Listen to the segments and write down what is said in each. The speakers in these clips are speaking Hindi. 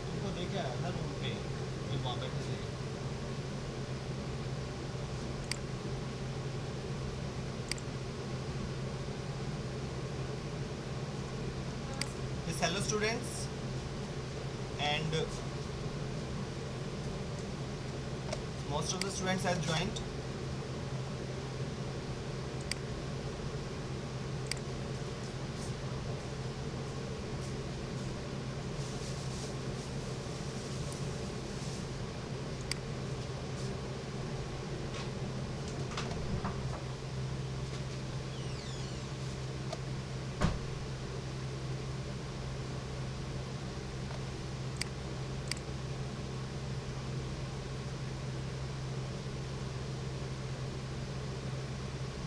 तुमको देखा है ना रूम पे जो वहाँ बैठे थे। Yes, hello students, and most of the students have joined.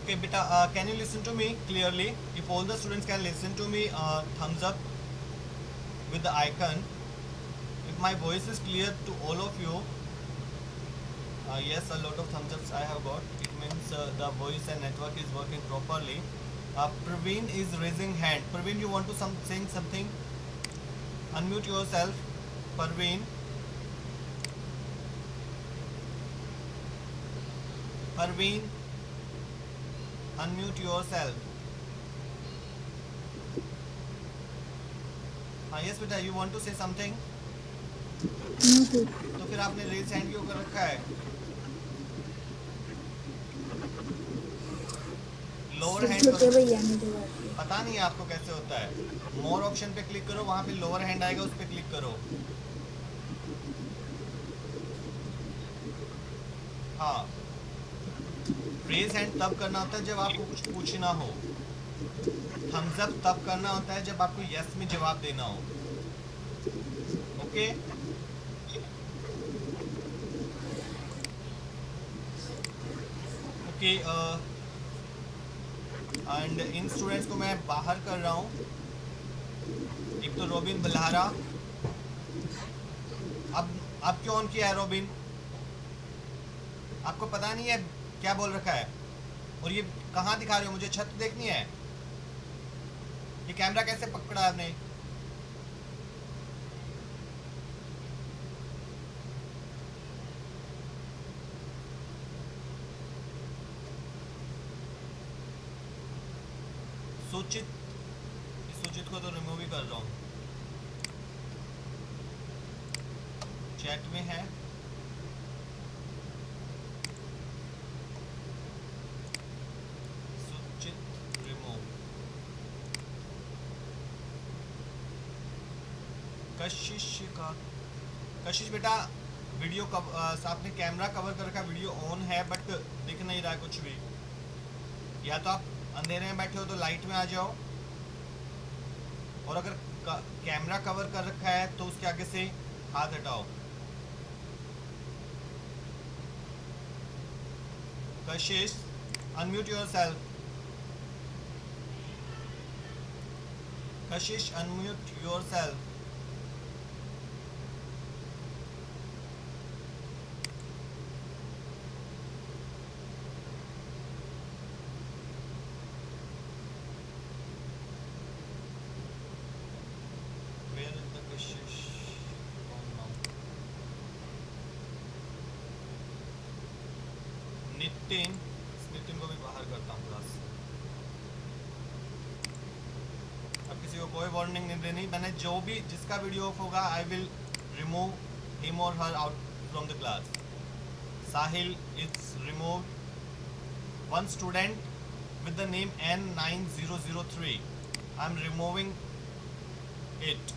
Okay, beta, can you listen to me clearly? If all the students can listen to me, thumbs up with the icon. If my voice is clear to all of you, yes, a lot of thumbs ups I have got. It means the voice and network is working properly. Praveen is raising hand. Praveen, you want to saying something? Unmute yourself. Praveen. Praveen. Unmute yourself. Yes बेटा, you want to say something? तो फिर आपने रेज हैंड क्यों कर रखा है? लोअर हैंड पता नहीं आपको कैसे होता है। मोर ऑप्शन पे क्लिक करो, वहां पे लोअर हैंड आएगा, उस पे क्लिक करो। हाँ, रेज हैंड तब करना होता है जब आपको कुछ पूछना हो। थम्स अप तब करना होता है जब आपको यस में जवाब देना हो। Okay, okay. And in students को मैं बाहर कर रहा हूँ। एक तो रोबिन बल्हारा, अब क्यों ऑन किया है रोबिन? आपको पता नहीं है क्या बोल रखा है? और ये कहाँ दिखा रहे हो? मुझे छत देखनी है। ये कैमरा कैसे पकड़ा आपने? सुचित को तो रिमूव ही कर रहा हूँ। चैट में है। सुचित रिमूव। कशिश बेटा, वीडियो आपने कैमरा कवर कर रखा, वीडियो ऑन है बट दिख नहीं रहा है कुछ भी। या तो आप अंधेरे में बैठे हो तो लाइट में आ जाओ, और अगर कैमरा कवर कर रखा है तो उसके आगे से हाथ हटाओ। कशिश, अनम्यूट योरसेल्फ। कशिश, अनम्यूट योरसेल्फ। नितिन को भी बाहर करता हूँ क्लास। अब किसी को कोई वार्निंग नहीं देनी। मैंने जो भी जिसका वीडियो ऑफ होगा आई विल रिमूव हिम और her out from the class. Sahil is remove. One student with the name N9003, I am removing it.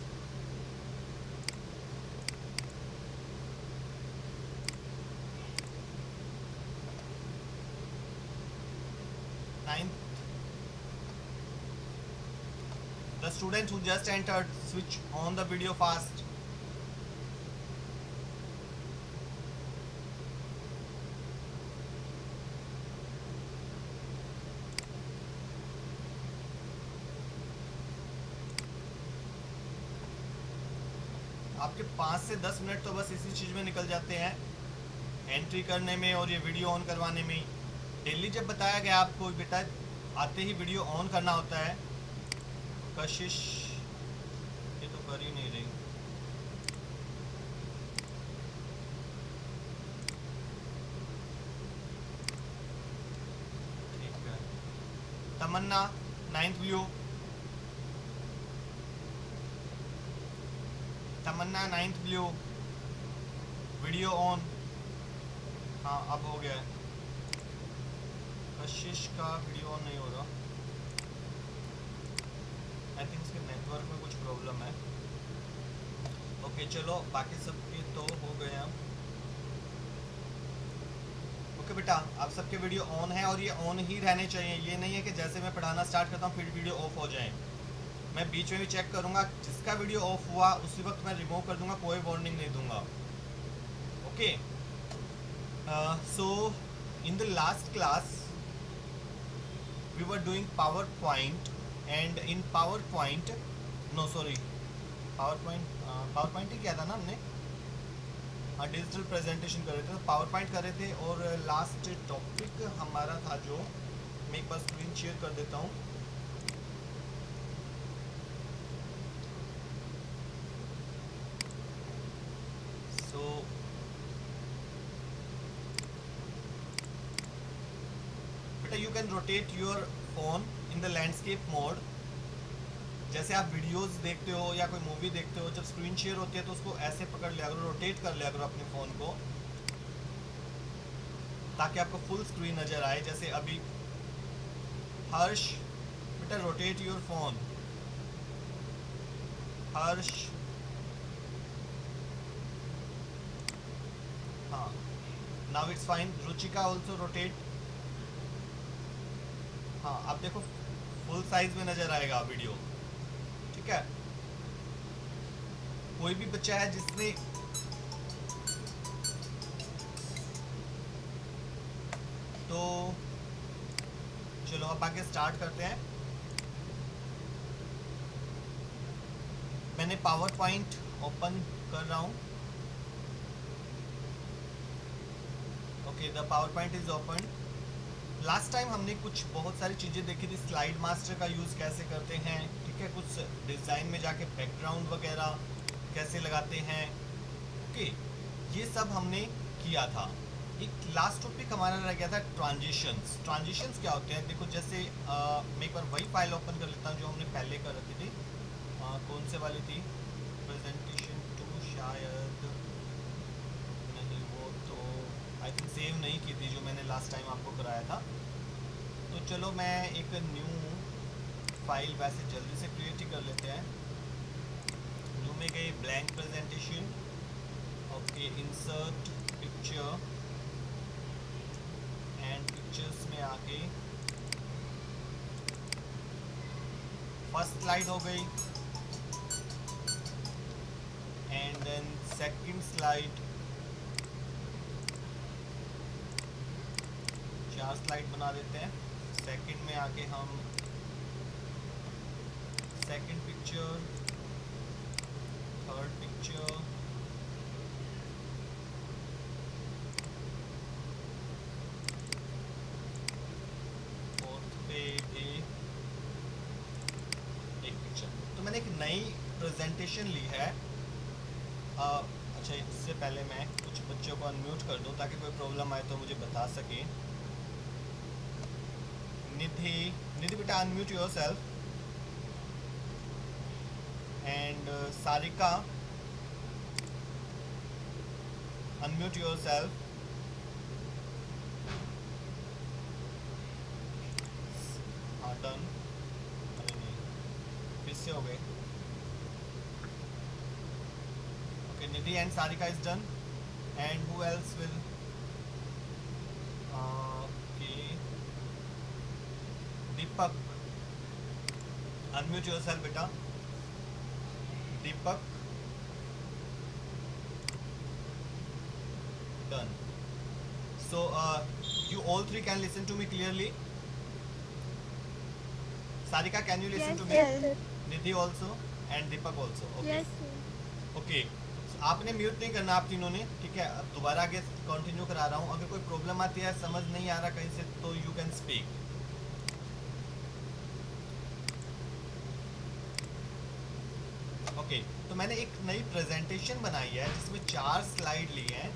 The student who just entered, switch on the video fast. आपके 5 से 10 मिनट तो बस इसी चीज़ में निकल जाते हैं, एंट्री करने में और ये वीडियो ऑन करवाने में। डेली जब बताया गया आपको बेटा आते ही वीडियो ऑन करना होता है। कशिश, ये तो कर ही नहीं रही। ठीक है, Tamanna 9th view, Tamanna 9th view, video on. हाँ अब हो गया है। कशिश का वीडियो ऑन नहीं हो रहा, आई थिंक इसके नेटवर्क में कुछ प्रॉब्लम है। ओके चलो बाकी सबके तो हो गए हैं। ओके बेटा, आप सबके वीडियो ऑन है और ये ऑन ही रहने चाहिए। ये नहीं है कि जैसे मैं पढ़ाना स्टार्ट करता हूँ फिर वीडियो ऑफ हो जाए। मैं बीच में भी चेक करूँगा, जिसका वीडियो ऑफ हुआ उसी वक्त मैं रिमूव कर दूँगा, कोई वार्निंग नहीं दूँगा। Okay, so in the last class we were doing PowerPoint, and in PowerPoint, no sorry, PowerPoint ही किया था ना हमने, हाँ डिजिटल प्रेजेंटेशन कर रहे थे, तो PowerPoint कर रहे थे। और लास्ट टॉपिक हमारा था जो, मैं एक बार स्क्रीन शेयर कर देता हूँ। सो बेटा you can rotate your phone in the landscape mode. जैसे आप वीडियोस देखते हो या कोई मूवी देखते हो, जब स्क्रीन शेयर होती है तो उसको ऐसे पकड़ लिया करो, रोटेट कर लिया करो अपने फ़ोन को, ताकि आपको फुल स्क्रीन नज़र आए। जैसे अभी हर्ष, बेटा रोटेट योर फोन, हर्ष, हाँ now it's fine. Ruchika also rotate, हाँ आप देखो फुल साइज में नज़र आएगा वीडियो, ठीक है। कोई भी बच्चा है जिसने तो चलो अब आगे स्टार्ट करते हैं। मैंने PowerPoint ओपन कर रहा हूँ। Okay, the PowerPoint is open. Last time हमने कुछ बहुत सारी चीज़ें देखी थी, स्लाइड मास्टर का यूज़ कैसे करते हैं, ठीक है, कुछ डिज़ाइन में जाके बैकग्राउंड वगैरह कैसे लगाते हैं। ओके, ये सब हमने किया था। एक लास्ट टॉपिक हमारा रह गया था ट्रांजिशंस। ट्रांजिशंस क्या होते हैं, देखो जैसे मैं एक बार वही फाइल ओपन कर लेता हूँ जो हमने पहले कर रखी थी। कौन से वाली थी, प्रेजेंटेशन 2 शायद नहीं, वो तो आई थिंक सेव नहीं की थी जो मैंने लास्ट टाइम आपको कराया था। तो चलो मैं एक न्यू फाइल वैसे जल्दी से क्रिएट ही कर लेते हैं। न्यू में गई blank presentation. Okay, insert picture, and pictures में आके फर्स्ट स्लाइड हो गई, and then second slide, 4 slide बना देते हैं। सेकंड में आके हम second picture, third picture, fourth पे भी एक पिक्चर। तो मैंने एक नई प्रेजेंटेशन ली है। अच्छा, इससे पहले मैं कुछ बच्चों को अनम्यूट कर दूं ताकि कोई प्रॉब्लम आए तो मुझे बता सके। निधि, निधि बेटा unmute yourself, and Sarika unmute yourself. हाँ डन, अरे नहीं फिर से हो गए। Okay, Nidhi and Sarika is done, and who else will, okay Deepak unmute yourself बेटा, दीपक done. So you all three can listen to me clearly. Sarika, can you listen to me? Yes. Nidhi also and Deepak also. Okay. Yes. Okay. So, आपने म्यूट नहीं करना आप तीनों ने, ठीक है। अब दोबारा आगे कंटिन्यू करा रहा हूँ। अगर कोई प्रॉब्लम आती है, समझ नहीं आ रहा कहीं से, तो यू कैन स्पीक। ओके, तो मैंने एक नई प्रेजेंटेशन बनाई है जिसमें 4 स्लाइड लिए हैं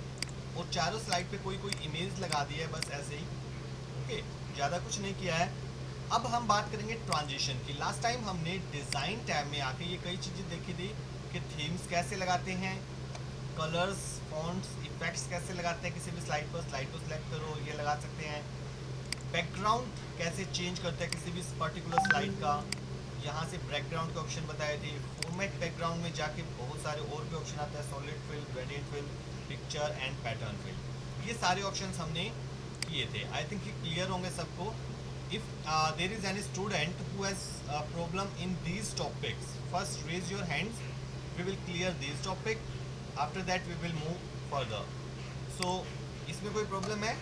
और चारों स्लाइड पे कोई कोई इमेज लगा दी है, बस ऐसे ही। ओके, ज़्यादा कुछ नहीं किया है। अब हम बात करेंगे ट्रांजिशन की। लास्ट टाइम हमने डिज़ाइन टैब में आके ये कई चीज़ें देखी थी कि थीम्स कैसे लगाते हैं, कलर्स, फॉन्ट्स, इफेक्ट्स कैसे लगाते हैं किसी भी स्लाइड पर। स्लाइड को सिलेक्ट करो, ये लगा सकते हैं। बैकग्राउंड कैसे चेंज करते हैं किसी भी पर्टिकुलर स्लाइड का, यहाँ से बैकग्राउंड के ऑप्शन बताए थे। फॉर्मेट बैकग्राउंड में जाके बहुत सारे और भी ऑप्शन आते हैं, solid fill, gradient fill, picture and pattern fill. ये सारे ऑप्शंस हमने किए थे। आई थिंक ये क्लियर होंगे सबको। If there is any student who has problem in these topics, first raise your hands, we will clear this topic, after that we will move further. So इसमें कोई प्रॉब्लम है?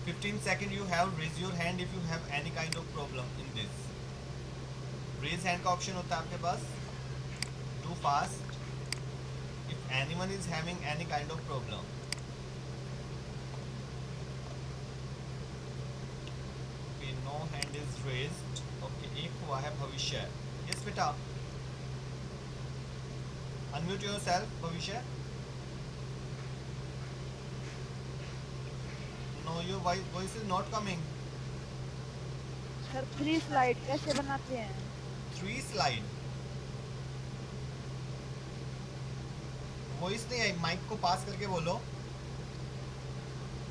15 seconds you have, raise your hand if you have any kind of problem in this. Raise hand का option होता है आपके पास, do fast if anyone is having any kind of problem. Okay, no hand is raised. Okay, एक हुआ है भविष्य। Yes बेटा, unmute yourself भविष्य। No, your voice is not coming. Sir 3 slide कैसे बनाते हैं? 3 स्लाइड, वॉइस नहीं आई, माइक को पास करके बोलो।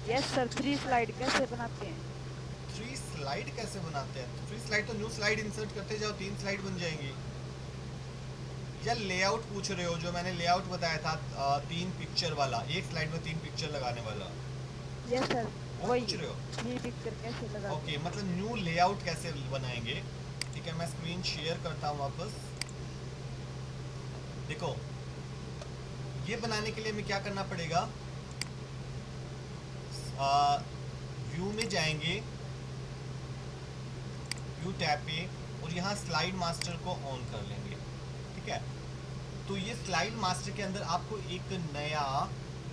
यस सर, 3 स्लाइड कैसे बनाते हैं? 3 स्लाइड कैसे बनाते हैं? 3 स्लाइड तो न्यू स्लाइड इंसर्ट करते जाओ, 3 स्लाइड बन जाएंगी। या लेआउट पूछ रहे हो? जो मैंने लेआउट बताया था 3 पिक्चर वाला, एक स्लाइड में 3 पिक्चर लगाने वाला। यस सर, वो वही पूछ रहे हो? 3 पिक्चर कैसे लगाते हैं? ओके, मतलब न्यू लेआउट कैसे बनाएंगे। ठीक है, मैं स्क्रीन शेयर करता हूँ वापस। देखो, ये बनाने के लिए हमें क्या करना पड़ेगा, व्यू में जाएंगे, व्यू टैब पे, और यहाँ स्लाइड मास्टर को ऑन कर लेंगे। ठीक है, तो ये स्लाइड मास्टर के अंदर आपको एक नया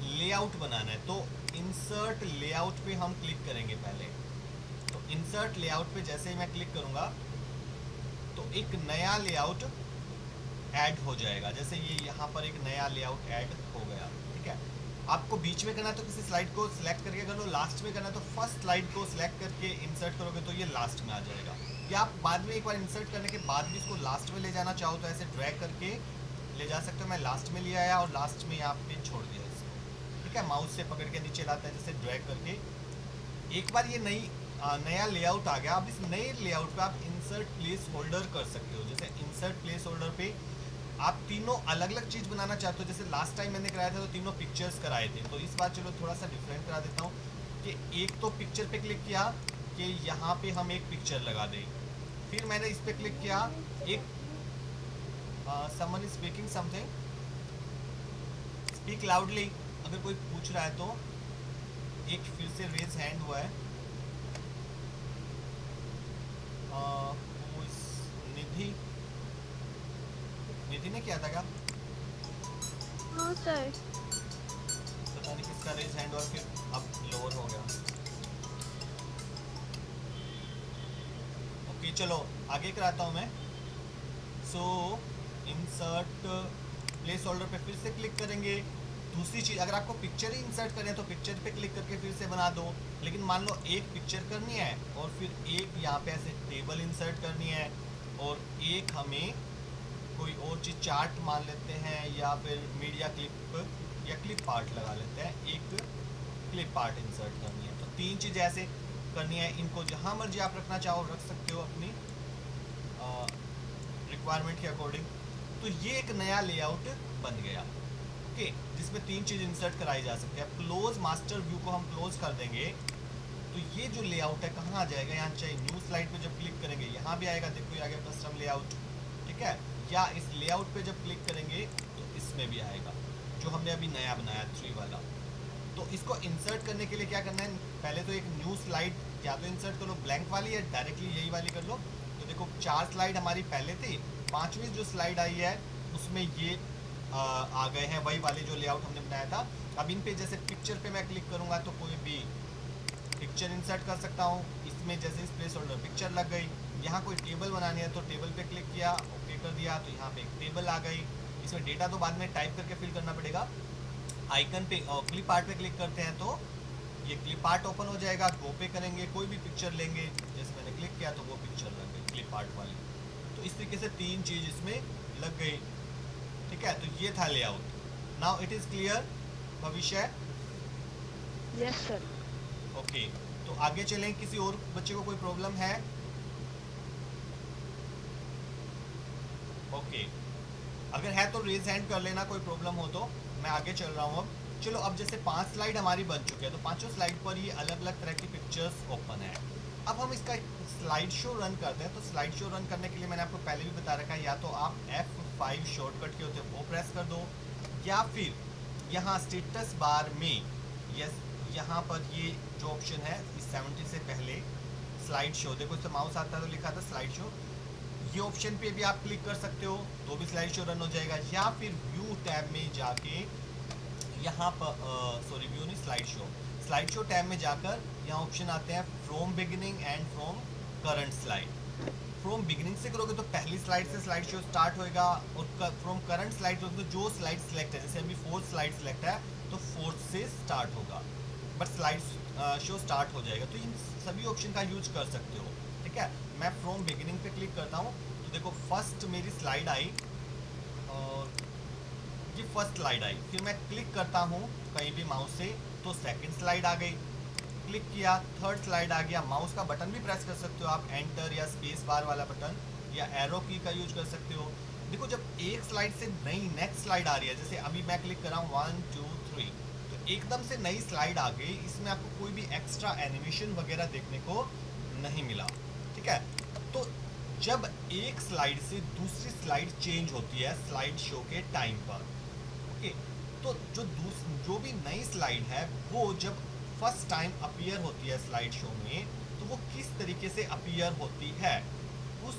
लेआउट बनाना है। तो इंसर्ट लेआउट पे हम क्लिक करेंगे पहले। तो इंसर्ट लेआउट पे जैसे ही मैं क्लिक करूँगा तो एक नया लेआउट ऐड हो जाएगा। जैसे ये यहाँ पर एक नया लेआउट ऐड हो गया। ठीक है, आपको बीच में करना है तो किसी स्लाइड को सिलेक्ट करके कर लो, लास्ट में करना है तो फर्स्ट स्लाइड को सिलेक्ट करके इंसर्ट करोगे तो ये लास्ट में आ जाएगा। या आप बाद में एक बार इंसर्ट करने के बाद भी इसको लास्ट में ले जाना चाहो तो ऐसे ड्रैग करके ले जा सकते हो। मैं लास्ट में ले आया और लास्ट में यहाँ पे छोड़ दिया इसको। ठीक है, माउस से पकड़ के नीचे लाता है जैसे ड्रैग करके। एक बार ये नया लेआउट आ गया, अब इस नए लेआउट पे आप इंसर्ट प्लेस होल्डर कर सकते हो। जैसे इंसर्ट प्लेस होल्डर पे आप तीनों अलग अलग चीज़ बनाना चाहते हो। जैसे लास्ट टाइम मैंने कराया था तो तीनों पिक्चर्स कराए थे, तो इस बार चलो थोड़ा सा डिफरेंट करा देता हूँ कि एक तो पिक्चर पे क्लिक किया कि यहाँ पे हम एक पिक्चर लगा दें, फिर मैंने इस पे क्लिक किया, एक someone is speaking something, speak loudly, अगर कोई पूछ रहा है तो। एक फिर से रेज हैंड हुआ है, निधि, निधि ने किया था क्या? हाँ सर। पता नहीं किसका रेज हैंड हुआ, फिर अब लोअर हो गया। ओके चलो आगे कराता हूँ मैं। सो इंसर्ट प्लेस होल्डर पे फिर से क्लिक करेंगे। दूसरी चीज़, अगर आपको पिक्चर ही इंसर्ट करनी है तो पिक्चर पे क्लिक करके फिर से बना दो। लेकिन मान लो एक पिक्चर करनी है और फिर एक यहाँ पे ऐसे टेबल इंसर्ट करनी है और एक हमें कोई और चीज़ चार्ट मान लेते हैं या फिर मीडिया क्लिप या क्लिप पार्ट लगा लेते हैं, एक क्लिप पार्ट इंसर्ट करनी है। तो 3 चीज़ ऐसे करनी है। इनको जहाँ मर्जी आप रखना चाहो रख सकते हो अपनी रिक्वायरमेंट के अकॉर्डिंग। तो ये एक नया लेआउट बन गया। ओके, जिसमें 3 चीज़ इंसर्ट कराई जा सकती है। क्लोज मास्टर व्यू को हम क्लोज कर देंगे तो ये जो लेआउट है कहाँ आ जाएगा, यहाँ चाहिए न्यू स्लाइड पे जब क्लिक करेंगे यहाँ भी आएगा, देखो ये आ गया कस्टम लेआउट। ठीक है, या इस लेआउट पे जब क्लिक करेंगे तो इसमें भी आएगा जो हमने अभी नया बनाया 3 वाला। तो इसको इंसर्ट करने के लिए क्या करना है, पहले तो एक न्यू स्लाइड या तो इंसर्ट करो ब्लैंक वाली या डायरेक्टली यही वाली कर लो। तो देखो 4 स्लाइड हमारी पहले थी, 5वीं जो स्लाइड आई है उसमें ये आ गए हैं वही वाले जो लेआउट हमने बनाया था। अब इन पे जैसे पिक्चर पे मैं क्लिक करूँगा तो कोई भी पिक्चर इंसर्ट कर सकता हूँ। इसमें जैसे इस प्लेस होल्डर पिक्चर लग गई, यहाँ कोई टेबल बनानी है तो टेबल पे क्लिक किया, ओके कर दिया, तो यहाँ पे एक टेबल आ गई। इसमें डेटा तो बाद में टाइप करके फिल करना पड़ेगा। आइकन पे क्लिप आर्ट पे क्लिक करते हैं तो ये क्लिप आर्ट ओपन हो जाएगा। गो पे करेंगे, कोई भी पिक्चर लेंगे, जैसे मैंने क्लिक किया तो वो पिक्चर लग गई क्लिप आर्ट वाली। तो इस तरीके से 3 चीज़ इसमें लग गई। ठीक है, तो ये था layout. Now it is clear Bhavishya? Yes sir. Okay, तो आगे चलें। किसी और बच्चे को कोई प्रॉब्लम है? ओके, अगर है तो रेज हैंड कर लेना, कोई प्रॉब्लम हो तो। मैं आगे चल रहा हूँ अब। चलो, अब जैसे 5 स्लाइड हमारी बन चुके हैं, तो पांचों स्लाइड पर ये अलग अलग तरह की पिक्चर्स ओपन है। अब हम इसका स्लाइड शो रन करते हैं। तो स्लाइड शो रन करने के लिए मैंने आपको पहले भी बता रखा है, या तो आप F5 शॉर्टकट के होते हैं वो प्रेस कर दो, या फिर यहाँ स्टेटस बार में यहाँ पर ये जो ऑप्शन है इस 70 से पहले स्लाइड शो, देखो इससे माउस आता है तो लिखा था स्लाइड शो, ये ऑप्शन पे भी आप क्लिक कर सकते हो तो भी स्लाइड शो रन हो जाएगा। या फिर व्यू टैब में जाके यहाँ पर सॉरी व्यू नहीं, स्लाइड शो टैब में जाकर यहाँ ऑप्शन आते हैं from beginning and from current slide. From beginning से करोगे तो पहली स्लाइड से स्लाइड शो स्टार्ट होएगा, और फ्रॉम करंट स्लाइड करोगे तो जो स्लाइड सिलेक्ट है, जैसे अभी 4th स्लाइड सिलेक्ट है तो 4th से स्टार्ट होगा, बट स्लाइड शो स्टार्ट हो जाएगा। तो इन सभी ऑप्शन का यूज कर सकते हो। ठीक है, मैं फ्रॉम बिगिनिंग पे क्लिक करता हूँ तो देखो फर्स्ट मेरी स्लाइड आई, और ये फर्स्ट स्लाइड आई। फिर मैं क्लिक करता हूँ कहीं भी माउस से तो सेकंड स्लाइड आ गई। क्लिक किया, थर्ड स्लाइड आ गया। माउस का बटन भी प्रेस कर सकते हो आप, एंटर या स्पेस बार वाला बटन, या एरो की का यूज कर सकते हो। देखो जब एक स्लाइड से नई नेक्स्ट स्लाइड आ रही है, जैसे अभी मैं क्लिक कर रहा हूँ 1 2 3, तो एकदम से नई स्लाइड आ गई। इसमें आपको कोई भी एक्स्ट्रा एनिमेशन वगैरह देखने को नहीं मिला। ठीक है, तो जब एक स्लाइड से दूसरी स्लाइड चेंज होती है स्लाइड शो के टाइम पर, ओके, तो जो भी नई स्लाइड है वो जब फर्स्ट टाइम अपीयर होती है स्लाइड शो में, तो वो किस तरीके से अपीयर होती है, उस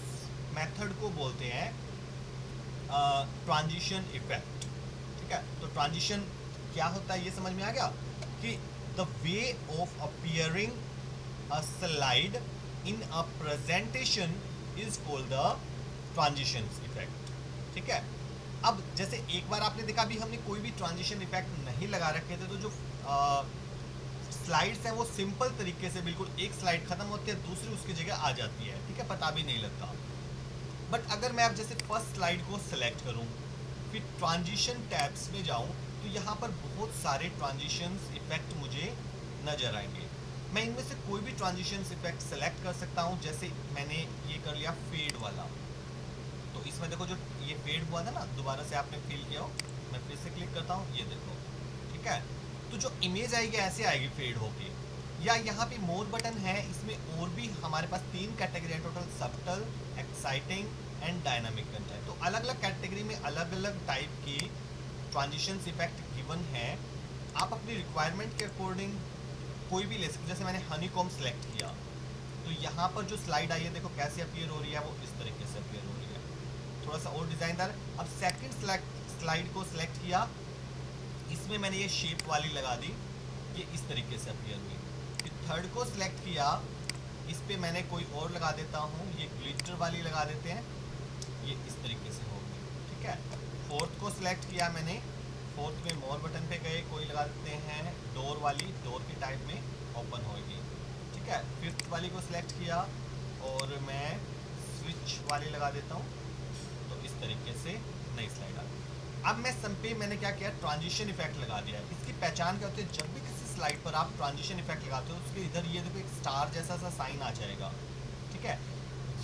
मेथड को बोलते हैं ट्रांजिशन इफेक्ट। ठीक है, तो ट्रांजिशन क्या होता है ये समझ में आ गया कि the way of appearing a slide in a presentation is called the transition effect. ठीक है, अब जैसे एक बार आपने देखा भी हमने कोई भी ट्रांजिशन इफेक्ट नहीं लगा रखे थे, तो जो स्लाइड्स हैं वो सिंपल तरीके से बिल्कुल एक स्लाइड खत्म होती है दूसरी उसकी जगह आ जाती है। ठीक है, पता भी नहीं लगता। बट अगर मैं अब जैसे फर्स्ट स्लाइड को सिलेक्ट करूं, फिर ट्रांजिशन टैब्स में जाऊं, तो यहाँ पर बहुत सारे ट्रांजिशन इफेक्ट मुझे नजर आएंगे। मैं इनमें से कोई भी ट्रांजिशन इफेक्ट सेलेक्ट कर सकता हूँ। जैसे मैंने ये कर लिया फेड वाला, तो इसमें देखो जो ये फेड हुआ था ना, दोबारा से आपने फील किया हो, मैं फिर से क्लिक करता हूँ, ये देखो। ठीक है, तो जो इमेज आएगी ऐसे आएगी फेड होके। या यहाँ पे मोर बटन है, इसमें और भी हमारे पास 3 कैटेगरी है total, subtle, exciting and dynamic content. तो अलग अलग कैटेगरी में अलग अलग टाइप की ट्रांजिशन इफेक्ट गिवन है। आप अपनी रिक्वायरमेंट के अकॉर्डिंग कोई भी ले सकते। जैसे मैंने हनीकॉम सेलेक्ट किया, तो यहाँ पर जो स्लाइड आई है देखो कैसे अपीयर हो रही है, वो इस तरीके से अपीयर हो रही है, थोड़ा सा और डिजाइनदार। अब सेकंड स्लाइड को सिलेक्ट किया, इसमें मैंने ये शेप वाली लगा दी, ये इस तरीके से अपीयर हुई। फिर थर्ड को सिलेक्ट किया, इस पे मैंने कोई और लगा देता हूँ, ये ग्लिटर वाली लगा देते हैं, ये इस तरीके से होगी। ठीक है, फोर्थ को सिलेक्ट किया मैंने, फोर्थ में मोर बटन पे गए, कोई लगा देते हैं डोर वाली, डोर की टाइप में ओपन होगी। ठीक है, फिफ्थ वाली को सिलेक्ट किया और मैं स्विच वाली लगा देता हूँ, तो इस तरीके से नई स्लाइड आ गई। अब मैं पे मैंने क्या किया, ट्रांजिशन इफेक्ट लगा दिया है। इसकी पहचान क्या होती है, जब भी किसी स्लाइड पर आप ट्रांजिशन इफेक्ट लगाते हो उसके इधर ये देखो एक स्टार जैसा सा साइन आ जाएगा। ठीक है,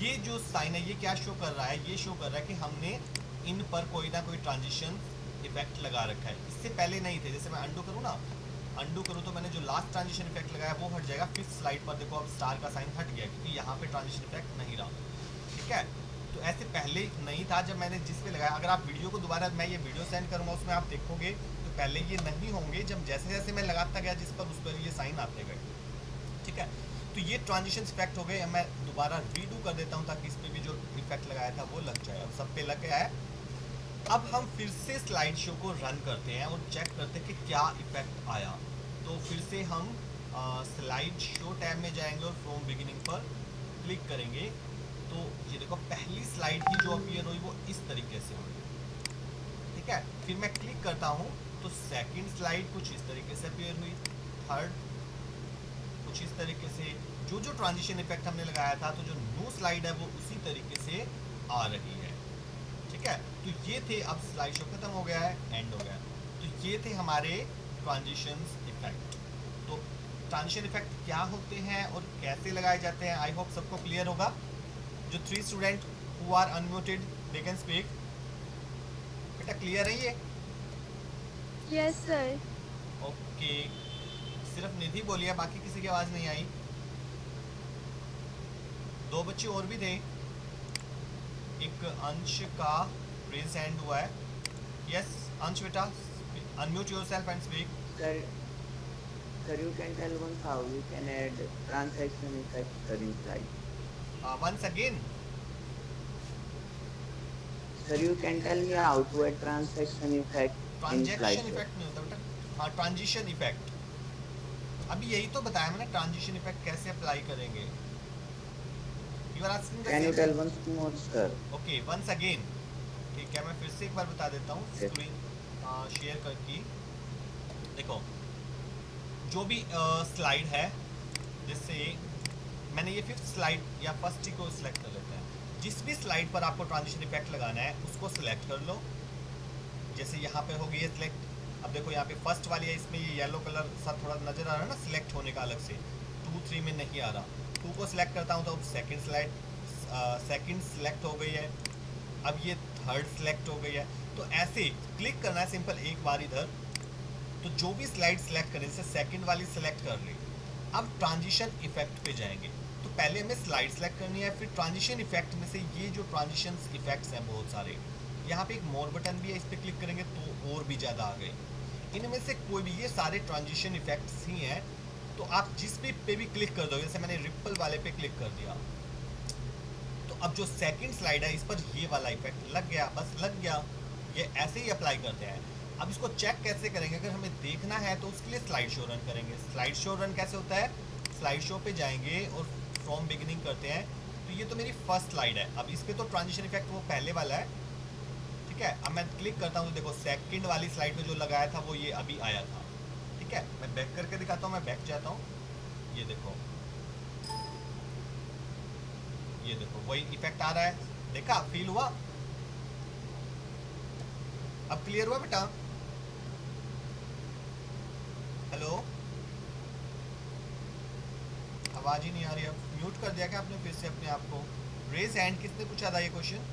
ये जो साइन है ये क्या शो कर रहा है, ये शो कर रहा है कि हमने इन पर कोई ना कोई ट्रांजिशन इफेक्ट लगा रखा है, इससे पहले नहीं थे। जैसे मैं अंडू करूँ ना, अंडू करूँ तो मैंने जो लास्ट ट्रांजिशन इफेक्ट लगाया वो हट जाएगा। फिफ्थ स्लाइड पर देखो अब स्टार का साइन हट गया क्योंकि यहाँ पे ट्रांजिशन इफेक्ट नहीं रहा। ठीक है, तो ऐसे पहले नहीं था जब मैंने जिस पे लगाया। अगर आप वीडियो को दोबारा, मैं ये वीडियो सेंड करूँगा उसमें आप देखोगे तो पहले ये नहीं होंगे, जब जैसे जैसे मैं लगाता गया जिस पर उस पर ये साइन आते गए। ठीक है, तो ये ट्रांजिशन इफेक्ट हो गए। मैं दोबारा रीडू कर देता हूँ ताकि इस पर भी जो इफेक्ट लगाया था वो लग जाए। अब सब पे लग गया है। अब हम फिर से स्लाइड शो को रन करते हैं और चेक करते हैं कि क्या इफेक्ट आया। तो फिर से हम स्लाइड शो टैब में जाएंगे और फ्रॉम बिगिनिंग पर क्लिक करेंगे। तो ये देखो पहली स्लाइड की जो अपीयर हुई वो इस तरीके से हुई, ठीक है। फिर मैं क्लिक करता हूँ तो सेकंड स्लाइड कुछ इस तरीके से अपीयर हुई, थर्ड कुछ इस तरीके से, जो जो ट्रांजिशन इफेक्ट हमने लगाया था, तो जो न्यू स्लाइड है वो उसी तरीके से आ रही है, ठीक है। तो ये थे, अब स्लाइड शो खत्म हो गया है, एंड हो गया। तो ये थे हमारे ट्रांजिशन इफेक्ट। तो ट्रांजिशन इफेक्ट क्या होते हैं और कैसे लगाए जाते हैं, आई होप सबको क्लियर होगा। जो 3 student who are unmuted they can speak. बेटा क्लियर है ये? Yes sir. ओके, सिर्फ निधि बोलिए, बाकी किसी की आवाज़ नहीं आई। 2 बच्चे और भी थे, एक अंश का रेज हैंड हुआ है। यस अंश बेटा, unmute yourself and speak. Sir, you can tell once how you can add transaction effect, sir, in slide. Once again, Sir, you can tell me how to add transaction effect in transaction slide, sir. Effect नहीं होता बेटा, हाँ ट्रांजिशन इफेक्ट। अभी यही तो बताया मैंने, ट्रांजिशन इफेक्ट कैसे अप्लाई करेंगे। You are asking the Can you same. tell once more, sir? Okay, once again, ठीक है। मैं फिर से एक बार बता देता हूँ, Yes. स्क्रीन शेयर करके देखो। जो भी स्लाइड है, जैसे मैंने ये 5th स्लाइड या फर्स्ट ही को सिलेक्ट कर लेते हैं। जिस भी स्लाइड पर आपको ट्रांजिशन इफेक्ट लगाना है उसको सिलेक्ट कर लो। जैसे यहाँ पे हो गई है सिलेक्ट। अब देखो यहाँ पे फर्स्ट वाली है, इसमें ये येलो कलर सा थोड़ा नज़र आ रहा है ना सिलेक्ट होने का अलग से। 2, 3 में नहीं आ रहा। 2 को सिलेक्ट करता हूँ तो अब सेकंड स्लाइड सेकंड सिलेक्ट हो गई है। अब ये थर्ड सिलेक्ट हो गई है। तो ऐसे क्लिक करना है सिंपल एक बार इधर। तो जो भी स्लाइड सिलेक्ट करें, जैसे सेकंड वाली सिलेक्ट कर ली, अब ट्रांजिशन इफेक्ट पे जाएंगे। तो पहले हमें स्लाइड सेलेक्ट करनी है, फिर ट्रांजिशन इफेक्ट में से ये जो ट्रांजिशन इफेक्ट्स हैं बहुत सारे, यहाँ पे एक मोर बटन भी है, इस पर क्लिक करेंगे तो और भी ज़्यादा आ गए। इनमें से कोई भी, ये सारे ट्रांजिशन इफेक्ट्स ही हैं। तो आप जिस पे भी क्लिक कर दो, जैसे मैंने रिपल वाले पे क्लिक कर दिया, तो अब जो सेकंड स्लाइड है इस पर ये वाला इफेक्ट लग गया, बस लग गया। ये ऐसे ही अप्लाई करते हैं। अब इसको चेक कैसे करेंगे, अगर हमें देखना है तो उसके लिए स्लाइड शो रन करेंगे। स्लाइड शो रन कैसे होता है, स्लाइड शो पे जाएंगे और फ्रॉम बिगिनिंग करते हैं। तो ये तो मेरी फर्स्ट स्लाइड है। अब इस पर तो ट्रांजिशन इफेक्ट वो पहले वाला है, ठीक है। अब मैं क्लिक करता हूँ तो देखो सेकंड वाली स्लाइड पे जो लगाया था वो ये अभी आया था, ठीक है। मैं बैक करके दिखाता हूँ, मैं बैक जाता हूँ, ये देखो, ये देखो वही इफेक्ट आ रहा है, देखा, फील हुआ। अब क्लियर हुआ बेटा? हेलो, आवाज ही नहीं आ रही। अब म्यूट कर दिया क्या आपने फिर से अपने आप को? रेज हैंड किसने पूछा था ये क्वेश्चन?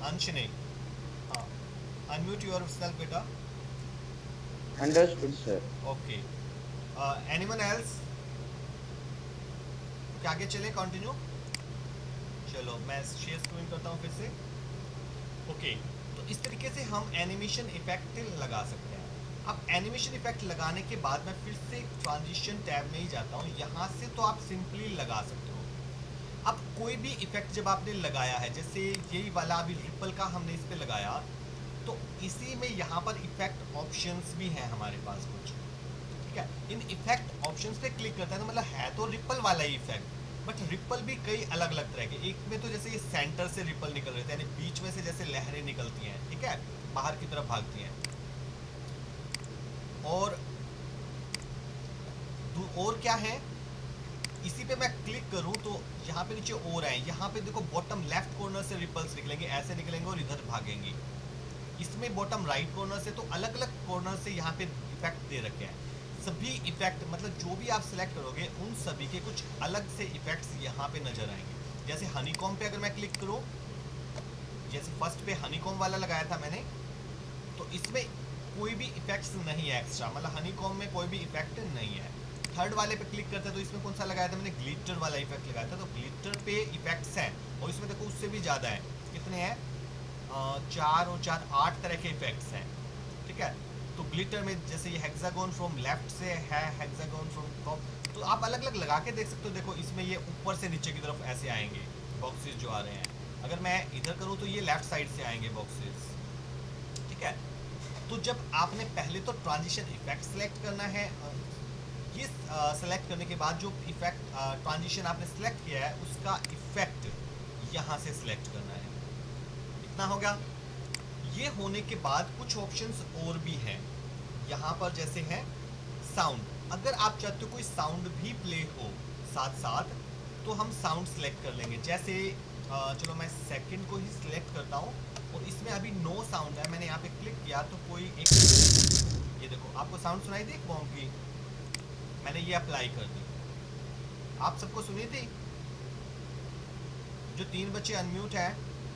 अंश ने। हाँ, अनम्यूट योर सेल्फ बेटा। Understood, sir. Okay, anyone else? क्या आगे चले, कंटिन्यू। चलो मैं शेयर स्क्रीन करता हूँ फिर से। ओके, तो इस तरीके से हम एनिमेशन इफेक्ट लगा सकते हैं। अब एनिमेशन इफेक्ट लगाने के बाद मैं फिर से ट्रांजिशन टैब में ही जाता हूँ। यहाँ से तो आप सिंपली लगा सकते हो। अब कोई भी इफेक्ट जब आपने लगाया है, जैसे यही वाला अभी रिपल का हमने इस पर लगाया, तो इसी में यहाँ पर इफेक्ट ऑप्शंस भी हैं हमारे पास कुछ, ठीक है। इन इफेक्ट ऑप्शंस पे क्लिक करते हैं तो मतलब है तो रिपल वाला ही इफेक्ट, बट रिपल भी कई अलग अलग तरह के। एक में तो जैसे ये सेंटर से रिपल निकल रहे थे, यानी बीच में से जैसे लहरें निकलती हैं, ठीक है, बाहर की तरफ भागती हैं। और क्या है, इसी पे मैं क्लिक करूं तो यहाँ पे नीचे और है, यहाँ पे देखो बॉटम लेफ्ट कॉर्नर से रिपल्स निकलेंगे, ऐसे निकलेंगे और इधर भागेंगे। इसमें बॉटम राइट कॉर्नर से, तो अलग अलग कॉर्नर से यहाँ पे इफेक्ट दे रखे हैं। सभी इफेक्ट मतलब जो भी आप सिलेक्ट करोगे उन सभी के कुछ अलग से इफेक्ट्स यहाँ पे नजर आएंगे। जैसे हनीकॉम पे अगर मैं क्लिक करूँ, जैसे फर्स्ट पे हनीकॉम वाला लगाया था मैंने, तो इसमें कोई भी इफेक्ट्स नहीं है एक्स्ट्रा, मतलब हनीकॉम में कोई भी इफेक्ट नहीं है। थर्ड वाले पे क्लिक करते हैं तो इसमें कौन सा लगाया था मैंने, ग्लिटर वाला इफेक्ट लगाया था। तो ग्लिटर पे इफेक्ट्स हैं और इसमें देखो उससे भी ज़्यादा है। कितने हैं? 4 और 4 8 तरह के इफेक्ट्स हैं, ठीक है। तो ग्लिटर में जैसे ये हेक्सागोन फ्रॉम लेफ्ट से है, हेक्सागोन फ्रॉम टॉप, तो आप अलग अलग लगा के देख सकते हो। देखो इसमें ये ऊपर से नीचे की तरफ ऐसे आएंगे बॉक्सेस जो आ रहे हैं। अगर मैं इधर करूँ तो ये लेफ्ट साइड से आएंगे बॉक्सेस, ठीक है। तो जब आपने पहले तो ट्रांजिशन इफेक्ट सेलेक्ट करना है, ये सेलेक्ट करने के बाद जो इफेक्ट ट्रांजिशन आपने सेलेक्ट किया है उसका इफेक्ट यहाँ से सिलेक्ट करना है। इतना हो गया। ये होने के बाद कुछ ऑप्शंस और भी हैं यहाँ पर, जैसे है साउंड। अगर आप चाहते हो कोई साउंड भी प्ले हो साथ साथ तो हम साउंड सेलेक्ट कर लेंगे। जैसे चलो मैं सेकंड को ही सिलेक्ट करता हूँ और इसमें अभी नो साउंड है, मैंने यहाँ पे क्लिक किया तो कोई एक, ये देखो आपको साउंड सुनाई दी बॉम्ब की, मैंने ये अप्लाई कर दी। आप सबको सुनी थी? जो 3 बच्चे अनम्यूट है,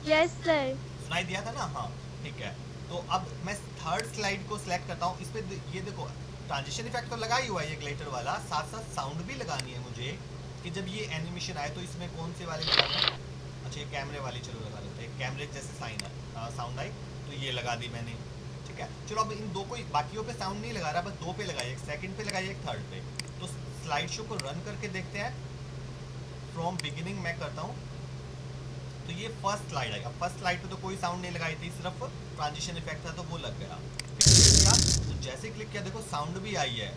यस सर। सुनाई दिया था ना? हाँ ठीक है। तो अब मैं थर्ड स्लाइड को सिलेक्ट करता हूँ। इस पे ये देखो ट्रांजिशन इफेक्ट तो लगा ही हुआ है ये ग्लिटर वाला, साथ साथ साउंड भी लगानी है मुझे कि जब ये एनिमेशन आए तो इसमें कौन से वाले लगाना है। अच्छा ये कैमरे वाली चलो लगा लेते हैं, कैमरे जैसे साइन है साउंड आई तो ये लगा दी मैंने। ठीक है चलो अब इन दो को, बाकियों पे साउंड नहीं लगा रहा, बस 2 पे लगाइए, एक सेकंड पे लगाइए, एक थर्ड पे। तो स्लाइड शो को रन करके देखते हैं। फ्रॉम बिगिनिंग मैं करता हूँ तो ये फर्स्ट स्लाइड आई। अब फर्स्ट स्लाइड पे तो कोई साउंड नहीं लगाई थी, सिर्फ ट्रांजिशन इफेक्ट था तो वो लग गया। फिर क्लिक किया तो जैसे क्लिक किया देखो साउंड भी आई है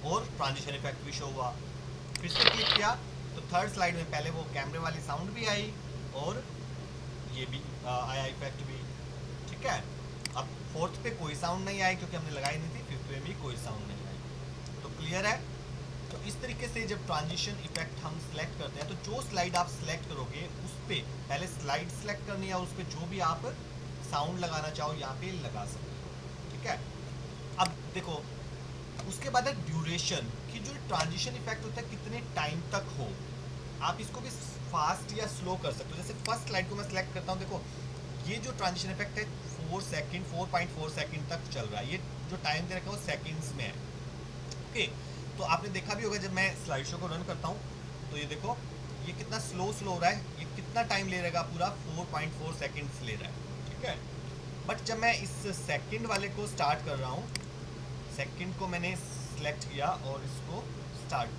और ट्रांजिशन इफेक्ट भी शो हुआ। फिर से क्लिक किया तो थर्ड स्लाइड में पहले वो कैमरे वाली साउंड भी आई और ये भी आया इफेक्ट भी। ठीक है अब फोर्थ पे कोई साउंड नहीं आई क्योंकि हमने लगाई नहीं थी, फिफ्थ पे भी कोई साउंड नहीं आई। तो क्लियर है? तो इस तरीके से जब ट्रांजिशन इफेक्ट हम सिलेक्ट करते हैं तो जो स्लाइड आप सिलेक्ट करोगे उस पे पहले स्लाइड सिलेक्ट करनी है और उस पे जो भी आप साउंड लगाना चाहो यहाँ पे लगा सकते हो। ठीक है अब देखो उसके बाद है ड्यूरेशन कि जो ट्रांजिशन इफेक्ट होता है कितने टाइम तक हो। आप इसको भी फास्ट या स्लो कर सकते हो। जैसे फर्स्ट स्लाइड को मैं सिलेक्ट करता हूँ, देखो ये जो ट्रांजिशन इफेक्ट है 4.4 सेकंड तक चल रहा है। ये जो टाइम दे रखा है वो सेकंड्स में है। ओके तो आपने देखा भी होगा जब मैं स्लाइड शो को रन करता हूँ तो ये देखो ये कितना स्लो हो रहा है, ये कितना टाइम ले रहेगा, पूरा 4.4 सेकंड्स ले रहा है। ठीक है बट जब मैं इस सेकंड वाले को स्टार्ट कर रहा हूँ, सेकंड को मैंने सिलेक्ट किया और इसको स्टार्ट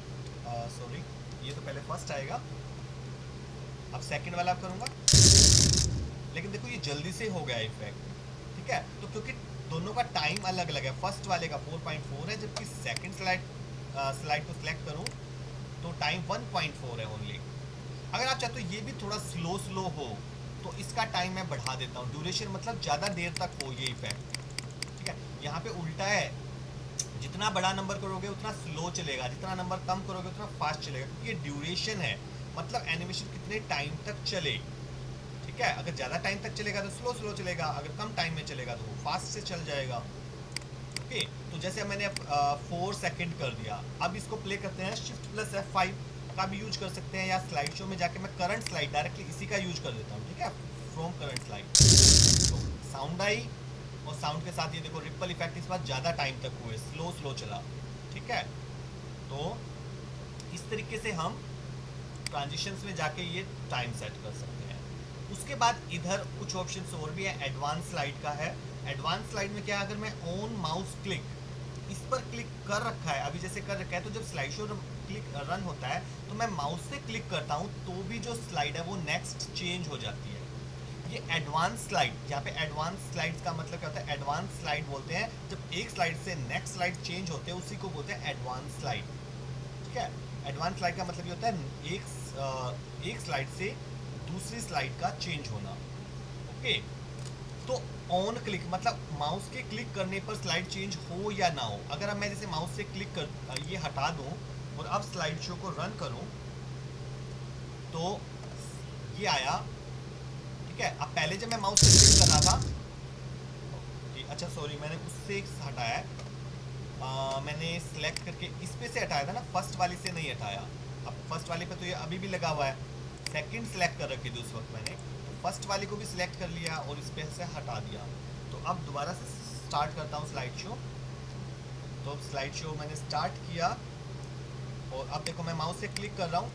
सॉरी ये तो पहले फर्स्ट आएगा, अब सेकंड वाला करूँगा, लेकिन देखो ये जल्दी से हो गया इफेक्ट। ठीक है तो क्योंकि दोनों का टाइम अलग अलग है, फर्स्ट वाले का 4.4 है जबकि सेकंड स्लाइड को सिलेक्ट करूं तो टाइम 1.4 है ओनली। अगर आप चाहते हो ये भी थोड़ा स्लो हो तो इसका टाइम मैं बढ़ा देता हूँ, ड्यूरेशन मतलब ज़्यादा देर तक हो ये इफेक्ट। ठीक है यहाँ पे उल्टा है, जितना बड़ा नंबर करोगे उतना स्लो चलेगा, जितना नंबर कम करोगे उतना फास्ट चलेगा। ये ड्यूरेशन है मतलब एनिमेशन कितने टाइम तक चले। ठीक है अगर ज़्यादा टाइम तक चलेगा तो स्लो चलेगा, अगर कम टाइम में चलेगा तो वो फास्ट से चल जाएगा। ओके तो जैसे मैंने 4 सेकंड कर दिया, अब इसको प्ले करते हैं। Shift+F5 का भी यूज कर सकते हैं या स्लाइड शो में जाके मैं करंट स्लाइड डायरेक्टली इसी का यूज कर देता हूँ। ठीक है फ्रॉम करंट स्लाइड तो साउंड आई और साउंड के साथ ये देखो रिपल इफेक्ट इस बार ज़्यादा टाइम तक हुए, स्लो चला। ठीक है तो इस तरीके से हम ट्रांजिशंस में जाके ये टाइम सेट कर सकते हैं। उसके बाद इधर कुछ ऑप्शंस और भी है। एडवांस स्लाइड का है। एडवांस स्लाइड में क्या है, अगर मैं ऑन माउस क्लिक इस पर क्लिक कर रखा है, अभी जैसे कर रखा है, तो जब स्लाइड शो क्लिक रन होता है तो मैं माउस से क्लिक करता हूँ तो भी जो स्लाइड है वो नेक्स्ट चेंज हो जाती है। ये एडवांस स्लाइड, यहाँ पे एडवांस स्लाइड्स का मतलब क्या होता है, एडवांस स्लाइड बोलते हैं जब एक स्लाइड से नेक्स्ट स्लाइड चेंज होते हैं उसी को बोलते हैं एडवांस स्लाइड। ठीक है एडवांस स्लाइड का मतलब ये होता है एक स्लाइड से दूसरी स्लाइड का चेंज होना। ओके तो ऑन क्लिक मतलब माउस के क्लिक करने पर स्लाइड चेंज हो या ना हो। अगर अब मैं जैसे माउस से क्लिक कर ये हटा दूं और अब स्लाइड शो को रन करूं तो ये आया। ठीक है अब पहले जब मैं माउस से क्लिक कर रहा था अच्छा सॉरी मैंने उससे हटाया है, मैंने सिलेक्ट करके इस पे से हटाया था ना, फर्स्ट वाली से नहीं हटाया। अब फर्स्ट वाले पे तो ये अभी भी लगा हुआ है, सेकंड सिलेक्ट कर रखी थी उस वक्त मैंने, तो फर्स्ट वाली को भी सिलेक्ट कर लिया और इस पे से हटा दिया। तो अब दोबारा से स्टार्ट करता हूँ स्लाइड शो। तो स्लाइड शो मैंने स्टार्ट किया और अब देखो मैं माउस से क्लिक कर रहा हूँ।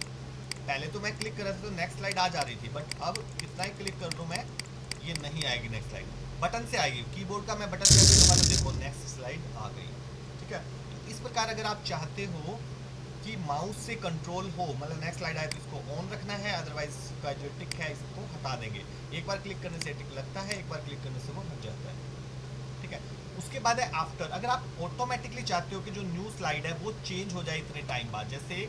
पहले तो मैं क्लिक कर रहा था तो नेक्स्ट स्लाइड आ जा रही थी, बट अब कितना ही क्लिक कर दूँ मैं ये नहीं आएगी नेक्स्ट स्लाइड, बटन से आएगी। कीबोर्ड का मैं बटन प्रेस करूँगा तो देखो नेक्स्ट स्लाइड आ गई। ठीक है तो इस प्रकार अगर आप चाहते हो कि माउस से कंट्रोल हो, मतलब नेक्स्ट स्लाइड आए तो इसको ऑन रखना है, अदरवाइज का जो टिक है इसको हटा देंगे। एक बार क्लिक करने से टिक लगता है, एक बार क्लिक करने से वो हट जाता है। ठीक है उसके बाद है आफ्टर। अगर आप ऑटोमेटिकली चाहते हो कि जो न्यू स्लाइड है वो चेंज हो जाए इतने टाइम बाद, जैसे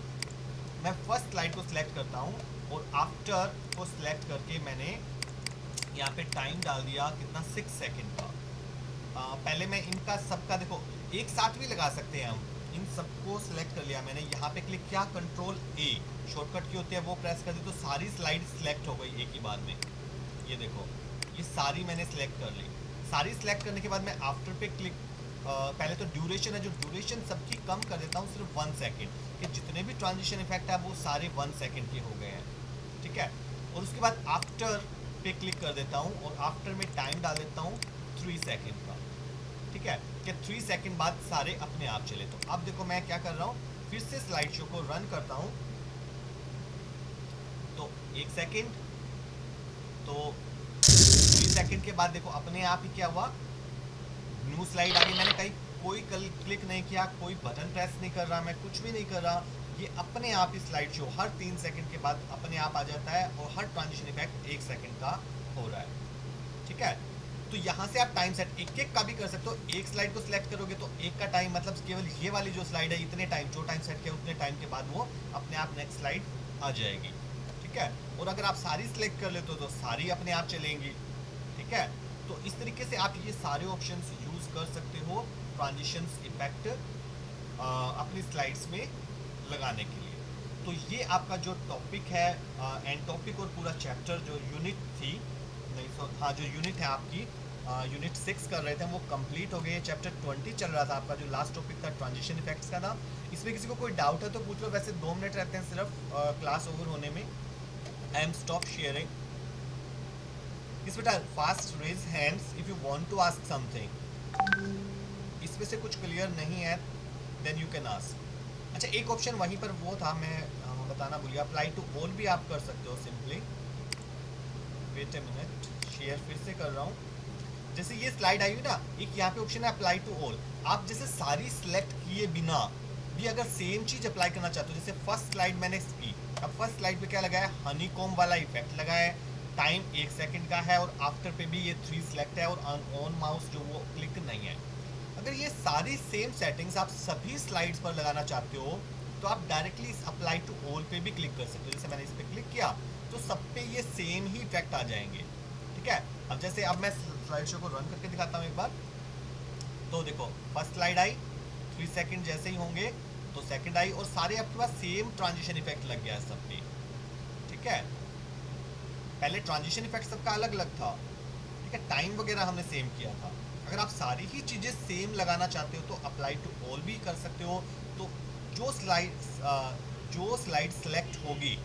मैं फर्स्ट स्लाइड को सिलेक्ट करता हूँ और आफ्टर को सिलेक्ट करके मैंने यहाँ पे टाइम डाल दिया कितना 6 सेकंड का। पहले मैं इनका सबका देखो एक साथ भी लगा सकते हैं हम, इन सबको सिलेक्ट कर लिया मैंने, यहाँ पे क्लिक किया, कंट्रोल ए शॉर्टकट की होती है वो प्रेस कर दी तो सारी स्लाइड सिलेक्ट हो गई एक ही बार में। ये देखो ये सारी मैंने सिलेक्ट कर ली। सारी सिलेक्ट करने के बाद मैं आफ्टर पे क्लिक, पहले तो ड्यूरेशन है, जो ड्यूरेशन सबकी कम कर देता हूँ सिर्फ 1 सेकेंड, कि जितने भी ट्रांजिशन इफेक्ट है वो सारे 1 सेकेंड के हो गए हैं, ठीक है। और उसके बाद आफ्टर पे क्लिक कर देता हूँ और आफ्टर में टाइम डाल देता हूँ 3 सेकेंड का, ठीक है, कि 3 सेकेंड बाद सारे अपने आप चले। तो अब देखो मैं क्या कर रहा हूँ, फिर से स्लाइड शो को रन करता हूँ, तो 1 सेकेंड, तो 3 सेकेंड के बाद देखो अपने आप ही क्या हुआ, न्यू स्लाइड आ गई। मैंने कहीं कोई क्लिक नहीं किया, कोई बटन प्रेस नहीं कर रहा, मैं कुछ भी नहीं कर रहा, ये अपने आप ही स्लाइड शो हर 3 सेकंड के बाद अपने आप आ जाता है और हर ट्रांजिशन इफेक्ट 1 सेकंड का हो रहा है, ठीक है। तो यहाँ से आप टाइम सेट एक एक का भी कर सकते हो। एक स्लाइड को सिलेक्ट करोगे तो एक का टाइम मतलब केवल ये वाली जो स्लाइड है इतने टाइम, जो टाइम सेट किया उतने टाइम के बाद वो अपने आप नेक्स्ट स्लाइड आ जाएगी, ठीक है। और अगर आप सारी सिलेक्ट कर लेते हो तो सारी अपने आप चलेंगी, ठीक है। तो इस तरीके से आप ये सारे ऑप्शंस यूज़ कर सकते हो ट्रांजिशंस इफेक्ट अपनी स्लाइड्स में लगाने के लिए। तो ये आपका जो टॉपिक है एंड टॉपिक और पूरा चैप्टर जो यूनिट थी, नहीं सो हाँ जो यूनिट है आपकी यूनिट 6 कर रहे थे वो कंप्लीट हो गए। चैप्टर 20 चल रहा था आपका, जो लास्ट टॉपिक था ट्रांजिशन इफेक्ट्स का नाम। इसमें किसी को कोई डाउट है तो पूछ लो, वैसे 2 मिनट रहते हैं सिर्फ क्लास ओवर होने में। I am stop sharing. इस बेटा fast raise hands if you want to ask something. इसमें से कुछ क्लियर नहीं है देन यू कैन आस्क। अच्छा एक ऑप्शन वहीं पर वो था, मैं बताना भूल गया, अप्लाई टू ऑल भी आप कर सकते हो simply. Wait a minute, share फिर से कर रहा हूँ। जैसे ये स्लाइड आई हुई ना, एक यहाँ पे ऑप्शन है अप्लाई टू ऑल। आप जैसे सारी सिलेक्ट किए बिना भी अगर सेम चीज अप्लाई करना चाहते हो, जैसे फर्स्ट स्लाइड मैंने की, अब फर्स्ट स्लाइड पे क्या लगाया, हनी कॉम वाला इफेक्ट लगाया है, टाइम 1 सेकंड का है और आफ्टर पे भी ये 3 सिलेक्ट है और ऑन माउस जो वो क्लिक नहीं है। अगर ये सारी सेम सेटिंग्स आप सभी स्लाइड्स पर लगाना चाहते हो तो आप डायरेक्टली इस अप्लाई टू ऑल पे भी क्लिक कर सकते हो। जैसे मैंने इस पर क्लिक किया तो सब पे ये सेम ही इफेक्ट आ जाएंगे, ठीक है। अब जैसे अब मैं स्लाइड शो को रन करके दिखाता हूँ एक बार। तो देखो फर्स्ट स्लाइड आई, 3 सेकंड जैसे ही होंगे तो सेकंड आई और सारे आपके पास सेम ट्रांजिशन इफेक्ट लग गया है सब पे, ठीक है। पहले ट्रांजिशन इफेक्ट सबका अलग अलग था, ठीक है, टाइम वगैरह हमने सेम किया था। अगर आप सारी ही चीज़ें सेम लगाना चाहते हो तो अप्लाई टू ऑल भी कर सकते हो। तो जो स्लाइड सेलेक्ट होगी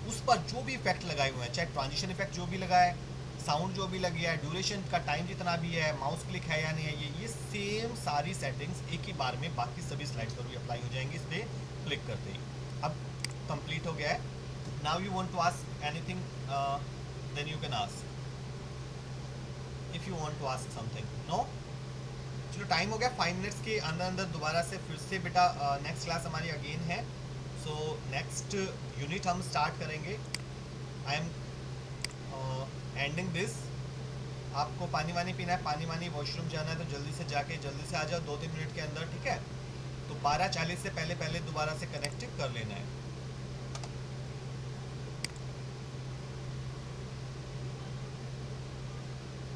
उस पर जो भी इफेक्ट लगाए हुए हैं, चाहे ट्रांजिशन इफेक्ट जो भी लगा है, साउंड जो भी लगी है, ड्यूरेशन का टाइम जितना भी है, माउस क्लिक है या नहीं है, ये सेम सारी सेटिंग्स एक ही बार में बाकी सभी स्लाइड्स पर भी अप्लाई हो जाएंगी इस पर क्लिक करते ही। अब कंप्लीट हो गया है। Now you want to ask anything then you can ask if you want to ask something. No, चलो टाइम हो गया, 5 मिनट्स के अंदर अंदर दोबारा से फिर से बेटा नेक्स्ट क्लास हमारी अगेन है। सो नेक्स्ट यूनिट हम स्टार्ट करेंगे। I am ending this. आपको पानी वानी पीना है, पानी वानी वॉशरूम जाना है तो जल्दी से जाके जल्दी से आ जाओ 2-3 मिनट के अंदर, ठीक है। तो 12:40 से पहले दोबारा से कनेक्ट कर लेना है।